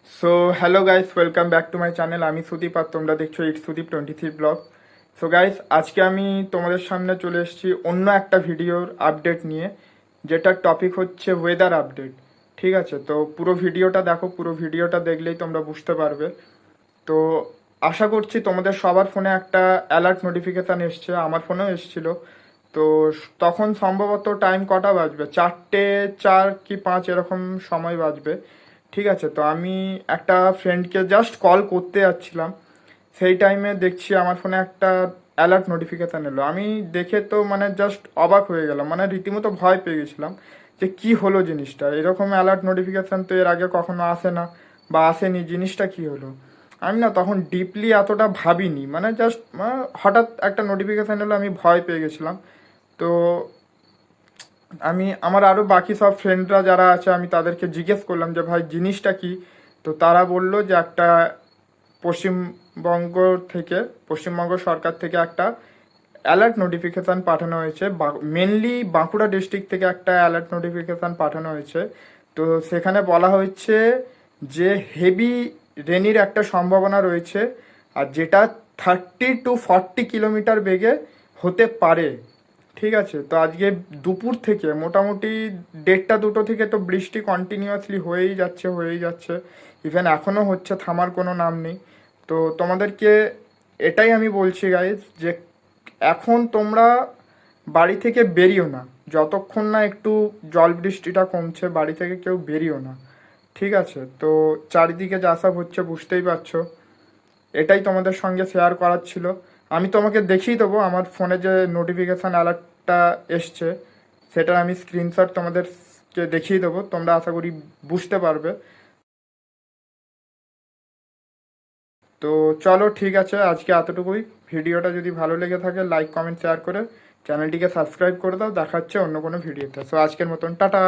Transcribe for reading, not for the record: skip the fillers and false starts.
So hello guys, welcome back to my channel. আমি সুদীপ আর তোমরা দেখছো ইট সুদীপ 23 ব্লগ। সো গাইস, আজকে আমি তোমাদের সামনে চলে এসেছি অন্য একটা ভিডিওর আপডেট নিয়ে, যেটার টপিক হচ্ছে ওয়েদার আপডেট। ঠিক আছে, তো পুরো ভিডিওটা দেখো, পুরো ভিডিওটা দেখলেই তোমরা বুঝতে পারবে। তো আশা করছি তোমাদের সবার ফোনে একটা অ্যালার্ট নোটিফিকেশান এসছে, আমার ফোনেও এসেছিলো। তো তখন সম্ভবত টাইম কটা বাজবে, 4:04 কি 5 এরকম সময় বাজবে। ঠিক আছে, তো আমি একটা ফ্রেন্ডকে জাস্ট কল করতে যাচ্ছিলাম, সেই টাইমে দেখছি আমার ফোনে একটা অ্যালার্ট নোটিফিকেশান এলো। আমি দেখে তো মানে জাস্ট অবাক হয়ে গেলাম, মানে রীতিমতো ভয় পেয়ে গেছিলাম যে কি হলো জিনিসটা। এরকম অ্যালার্ট নোটিফিকেশান তো এর আগে কখনো আসে না বা আসেনি, জিনিসটা কি হলো। আমি না তখন ডিপলি এতটা ভাবিনি, মানে জাস্ট হঠাৎ একটা নোটিফিকেশান এলো, আমি ভয় পেয়ে গেছিলাম। তো আমি আমার আরও বাকি সব ফ্রেন্ডরা যারা আছে আমি তাদেরকে জিজ্ঞেস করলাম যে ভাই জিনিসটা কি। তো তারা বলল যে একটা পশ্চিমবঙ্গ থেকে, পশ্চিমবঙ্গ সরকার থেকে একটা অ্যালার্ট নোটিফিকেশান পাঠানো হয়েছে। মেনলি বাঁকুড়া ডিস্ট্রিক্ট থেকে একটা অ্যালার্ট নোটিফিকেশান পাঠানো হয়েছে। তো সেখানে বলা হয়েছে যে হেভি রেনির একটা সম্ভাবনা রয়েছে, আর যেটা 30 to 40 কিলোমিটার বেগে হতে পারে। ঠিক আছে, তো আজকে দুপুর থেকে মোটামুটি 1:30-2 থেকে তো বৃষ্টি কন্টিনিউয়াসলি হয়েই যাচ্ছে। ইভেন এখনও হচ্ছে, থামার কোনো নাম নেই। তো তোমাদেরকে এটাই আমি বলছি গাইজ, যে এখন তোমরা বাড়ি থেকে বেরিও না, যতক্ষণ না একটু জল বৃষ্টিটা কমছে, বাড়ি থেকে কেউ বেরিও না। ঠিক আছে, তো চারিদিকে যা সব হচ্ছে বুঝতেই পারছো। এটাই তোমাদের সঙ্গে শেয়ার করার ছিল। আমি তোমাকে দেখিয়ে দেবো আমার ফোনে যে নোটিফিকেশান অ্যালার্টটা এসছে, সেটার আমি স্ক্রিনশট তোমাদেরকে দেখিয়ে দেবো, তোমরা আশা করি বুঝতে পারবে। তো চলো ঠিক আছে, আজকে এতটুকুই। ভিডিওটা যদি ভালো লেগে থাকে লাইক কমেন্ট শেয়ার করে চ্যানেলটিকে সাবস্ক্রাইব করে দাও। দেখা হচ্ছে অন্য কোনো ভিডিওতে। সো আজকের মতন টাটা।